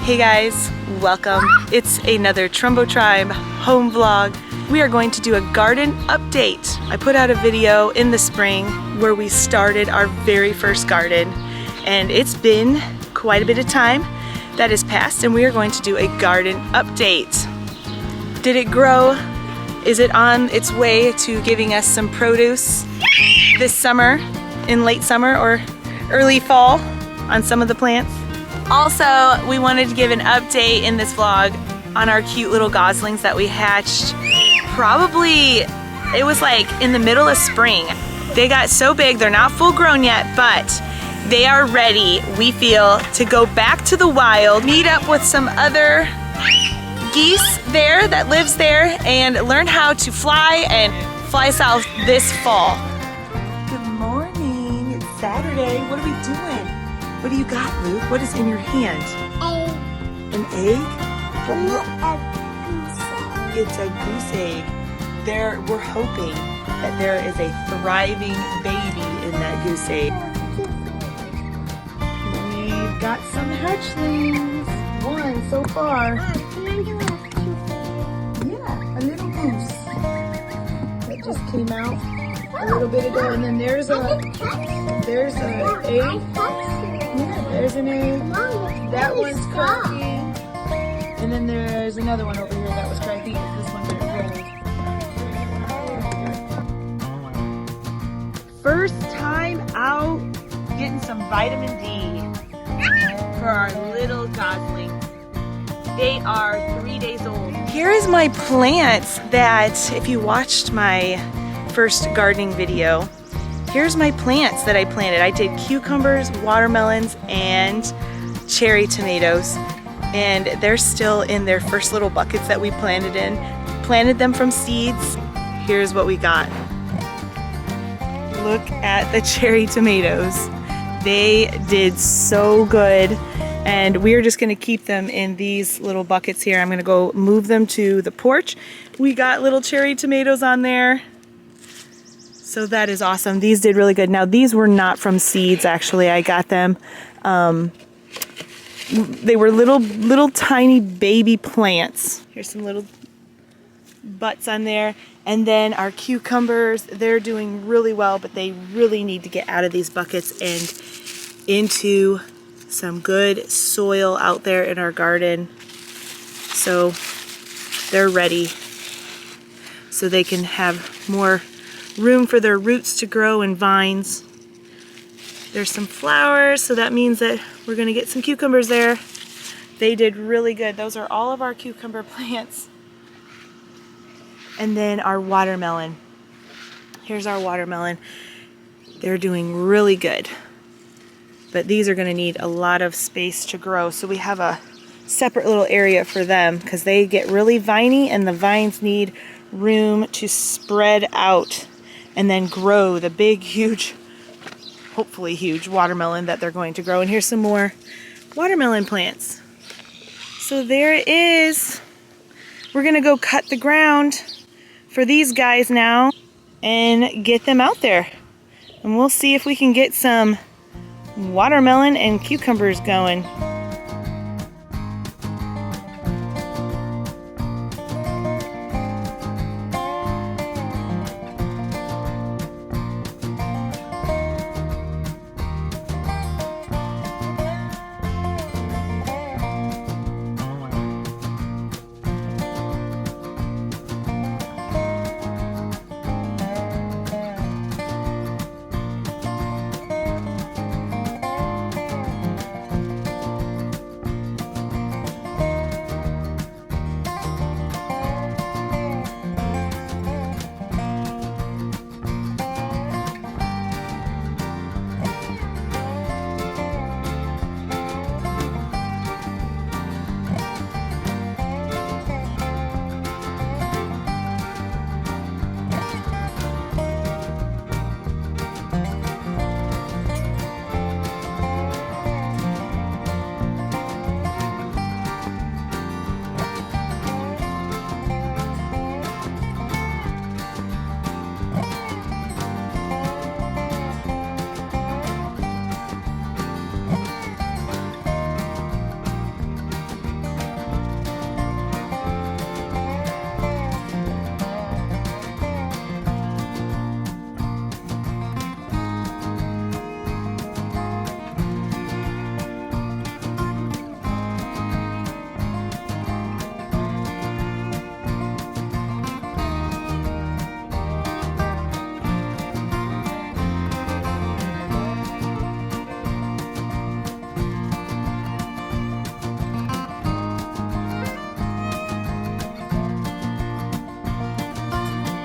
Hey guys, welcome. It's another Trumbo Tribe home vlog. We are going to do a garden update. I put out a video in the spring where we started our very first garden, and it's been quite a bit of time that has passed, and we are going to do a garden update. Did it grow? Is it on its way to giving us some produce this summer, in late summer or early fall on some of the plants? Also, we wanted to give an update in this vlog on our cute little goslings that we hatched. Probably, it was like in the middle of spring. They got so big, they're not full grown yet, but they are ready, we feel, to go back to the wild, meet up with some other geese there that lives there, and learn how to fly and fly south this fall. Good morning, it's Saturday. What are we doing? What do you got, Luke? What is in your hand? Egg. An egg? A goose egg. It's a goose egg. We're hoping that there is a thriving baby in that goose egg. We've got some hatchlings. One so far. Yeah, a little goose that just came out a little bit ago, and then there's an egg. Yeah, there's an egg. That one's crafty. And then there's another one over here that was crafty. This one rolled. First time out getting some vitamin D for our little goslings. They are 3 days old. Here is my plants that, if you watched my first gardening video, here's my plants that I planted. I did cucumbers, watermelons, and cherry tomatoes. And they're still in their first little buckets that we planted in. Planted them from seeds. Here's what we got. Look at the cherry tomatoes. They did so good. And we're just gonna keep them in these little buckets here. I'm gonna go move them to the porch. We got little cherry tomatoes on there. So that is awesome. These did really good. Now these were not from seeds, actually. I got them. They were little tiny baby plants. Here's some little butts on there. And then our cucumbers, they're doing really well, but they really need to get out of these buckets and into some good soil out there in our garden. So they're ready. So they can have more room for their roots to grow and vines. There's some flowers, so that means that we're gonna get some cucumbers there. They did really good. Those are all of our cucumber plants. And then our watermelon. Here's our watermelon. They're doing really good. But these are gonna need a lot of space to grow, so we have a separate little area for them because they get really viney, and the vines need room to spread out and then grow the big, huge, hopefully huge watermelon that they're going to grow. And here's some more watermelon plants. So there it is. We're gonna go cut the ground for these guys now and get them out there. And we'll see if we can get some watermelon and cucumbers going.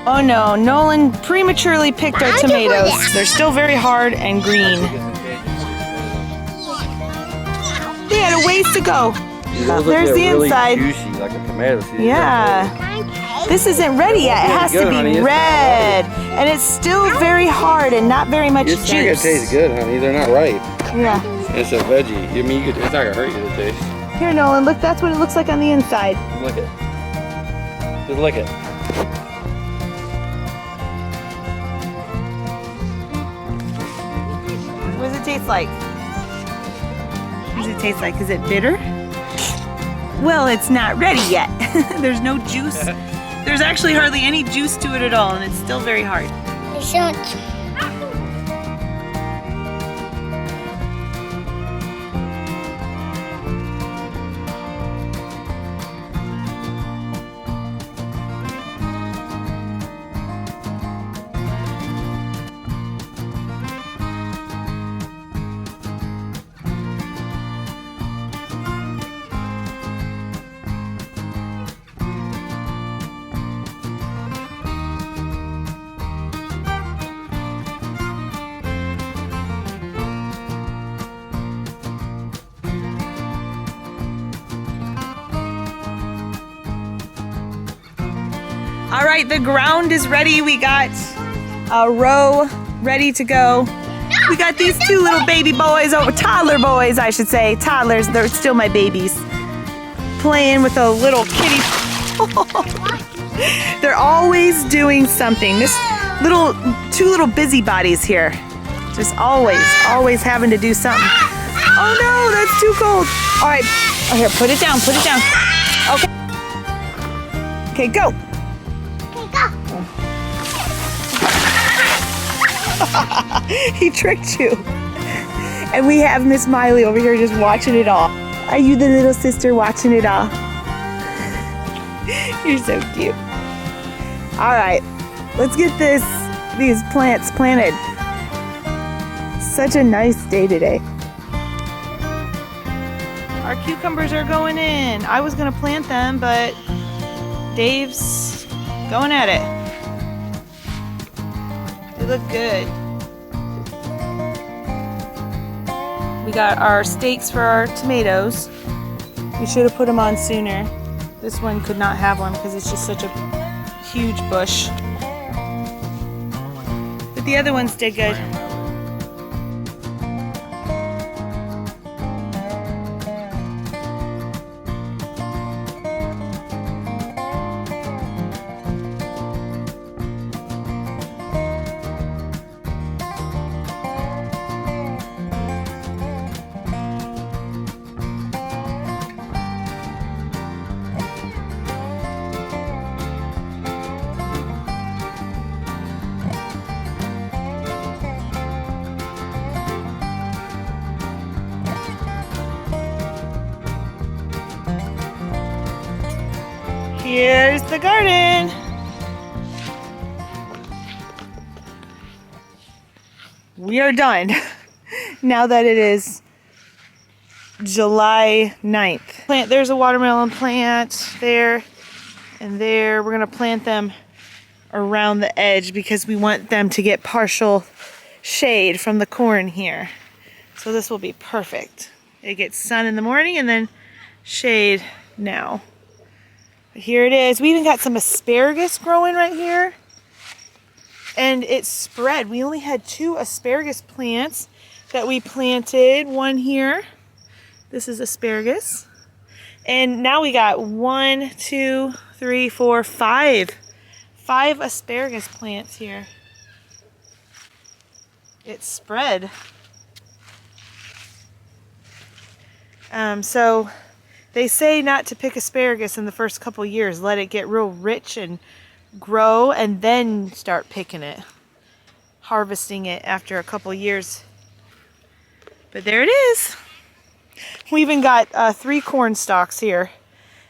Oh no, Nolan prematurely picked our tomatoes. They're still very hard and green. They had a ways to go. There's the really inside. Juicy, like a tomato. Yeah. This isn't ready yet. It has to be red. And it's still very hard and not very much juice. It's not gonna taste good, honey. They're not ripe. Yeah. It's a veggie. I mean, it's not gonna hurt you to taste. Here, Nolan, look, that's what it looks like on the inside. Lick it. Just lick it. What does it taste like? What does it taste like? Is it bitter? Well, it's not ready yet. There's no juice. There's actually hardly any juice to it at all, and it's still very hard. All right, the ground is ready. We got a row ready to go. We got these two little baby boys, toddler boys, I should say. Toddlers, they're still my babies. Playing with a little kitty. They're always doing something. This two little busybodies here. Just always having to do something. Oh no, that's too cold. All right, oh, here, put it down. Okay. Okay, go. He tricked you. And we have Miss Miley over here just watching it all. Are you the little sister watching it all? You're so cute. All right, let's get these plants planted. Such a nice day today. Our cucumbers are going in. I was gonna plant them, but Dave's going at it. They look good. We got our stakes for our tomatoes. We should have put them on sooner. This one could not have one because it's just such a huge bush. But the other ones did good. Here's the garden. We are done now that it is July 9th. There's a watermelon plant there and there. We're gonna plant them around the edge because we want them to get partial shade from the corn here. So this will be perfect. It gets sun in the morning and then shade now. Here it is. We even got some asparagus growing right here. And it's spread. We only had 2 asparagus plants that we planted. One here. This is asparagus. And now we got 1, 2, 3, 4, 5. 5 asparagus plants here. It's spread. So they say not to pick asparagus in the first couple years. Let it get real rich and grow and then start picking it. Harvesting it after a couple years. But there it is. We even got 3 corn stalks here.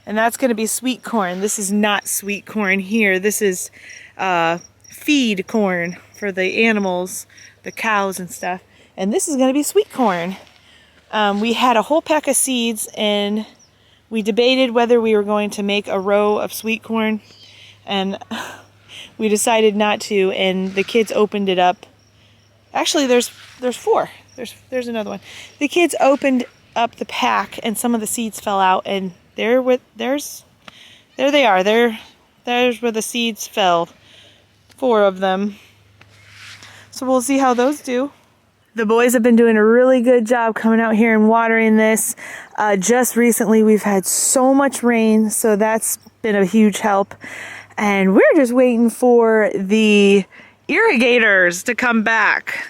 And that's going to be sweet corn. This is not sweet corn here. This is feed corn for the animals, the cows and stuff. And this is going to be sweet corn. We had a whole pack of seeds and we debated whether we were going to make a row of sweet corn, and we decided not to, and the kids opened it up. Actually, there's 4. There's another one. The kids opened up the pack, and some of the seeds fell out, and there they are. There's where the seeds fell. 4 of them. So we'll see how those do. The boys have been doing a really good job coming out here and watering this. Just recently we've had so much rain, so that's been a huge help. And we're just waiting for the irrigators to come back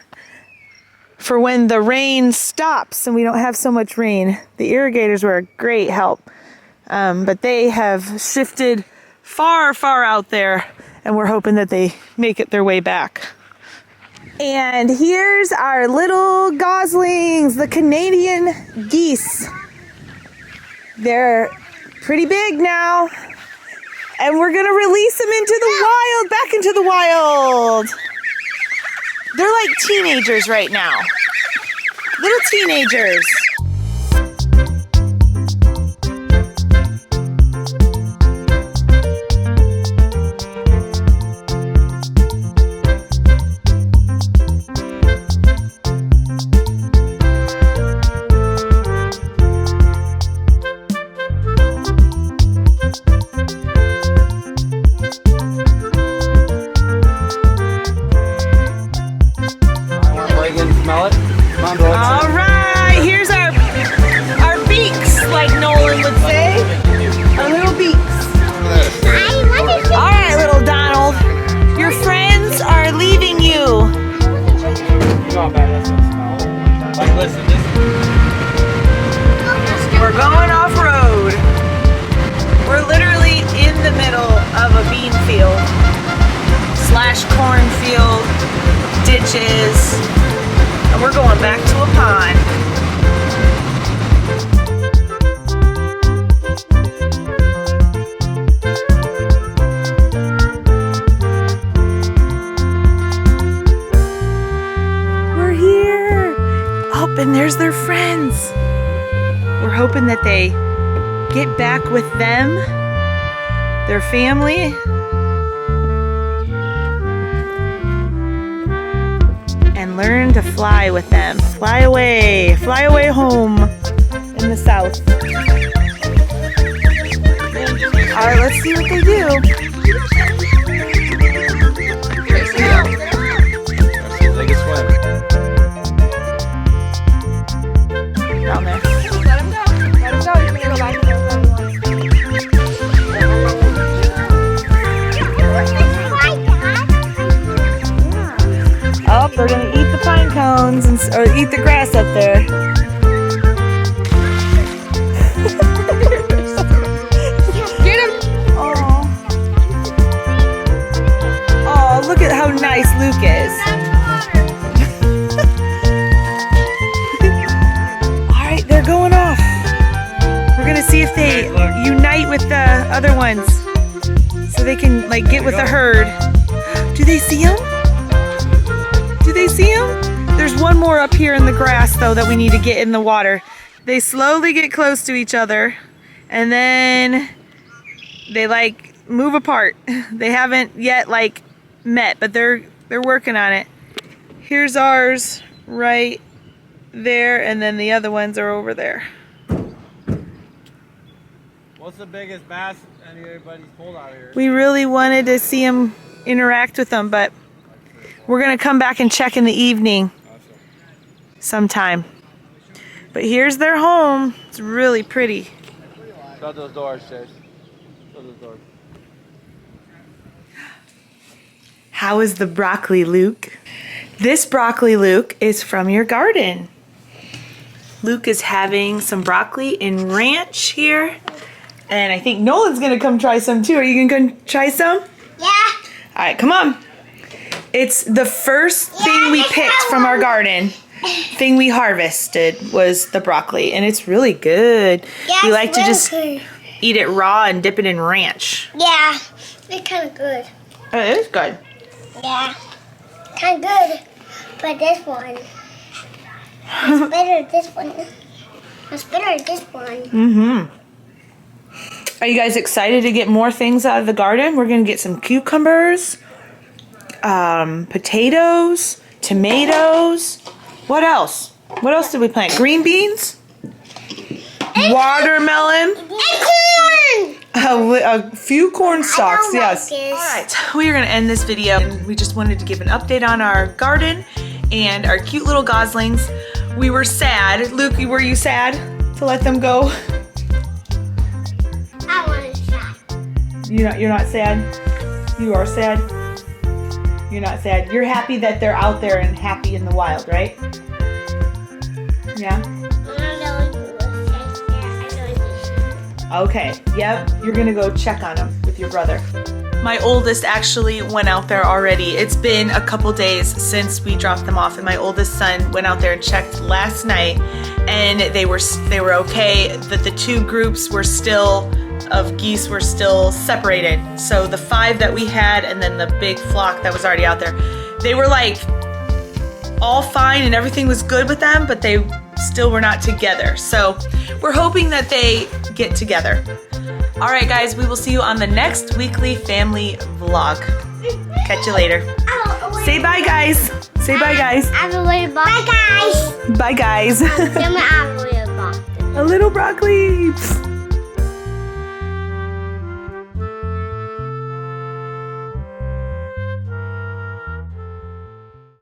for when the rain stops and we don't have so much rain. The irrigators were a great help, but they have shifted far, far out there, and we're hoping that they make it their way back. And here's our little goslings, the Canadian geese. They're pretty big now, and we're gonna release them into the wild, back into the wild. They're like teenagers right now, little teenagers. Smell it? Come on, bro. All right, here's our beaks, like Nolan would say. Our little beaks. All right, little Donald. Your friends are leaving you. Like, listen, We're going off road. We're literally in the middle of a bean field / cornfield, ditches. And we're going back to a pond. We're here. Oh, and there's their friends. We're hoping that they get back with them, their family. Learn to fly with them. Fly away home in the south. All right, let's see what they do. they can swim. Down there. Let him go. Let him go. He's gonna go back in there. Oh, they're gonna eat the pine cones or eat the grass up there. Get him! Oh. Oh, look at how nice Luke is. All right, they're going off. We're gonna see if they unite with the other ones so they can like get with the herd. Do they see them? Do they see him? There's one more up here in the grass though that we need to get in the water. They slowly get close to each other and then they like move apart. They haven't yet like met, but they're working on it. Here's ours right there, and then the other ones are over there. What's the biggest bass anybody's pulled out here? We really wanted to see them interact with them, but we're gonna come back and check in the evening sometime. But here's their home. It's really pretty. Shut those doors, Chase. Shut those doors. How is the broccoli, Luke? This broccoli, Luke, is from your garden. Luke is having some broccoli and ranch here. And I think Nolan's gonna come try some too. Are you gonna come try some? Yeah. All right, come on. It's the first thing we picked from our garden. Thing we harvested was the broccoli, and it's really good. Yeah, We like to just good. eat it raw and dip it in ranch. Yeah, it's kind of good. It is good. Yeah, kind of good. But this one, it's better than this one. It's better than this one. Mm-hmm. Are you guys excited to get more things out of the garden? We're gonna get some cucumbers. potatoes, tomatoes. What else? What else did we plant? Green beans? Watermelon? A few corn stalks, yes. Alright, we are going to end this video. We just wanted to give an update on our garden and our cute little goslings. We were sad. Luke, were you sad to let them go? I want to shot. You're not sad? You are sad? You're not sad. You're happy that they're out there and happy in the wild, right? Yeah? Okay, yep, you're gonna go check on them with your brother. My oldest actually went out there already. It's been a couple days since we dropped them off, and my oldest son went out there and checked last night, and they were okay. That the two groups were still of geese were still separated. So the 5 that we had and then the big flock that was already out there, they were like all fine and everything was good with them, but they still were not together. So we're hoping that they get together. All right, guys, we will see you on the next weekly family vlog. Catch you later. Say bye, guys. Say bye, guys. Bye, guys. Bye, guys. A little broccoli.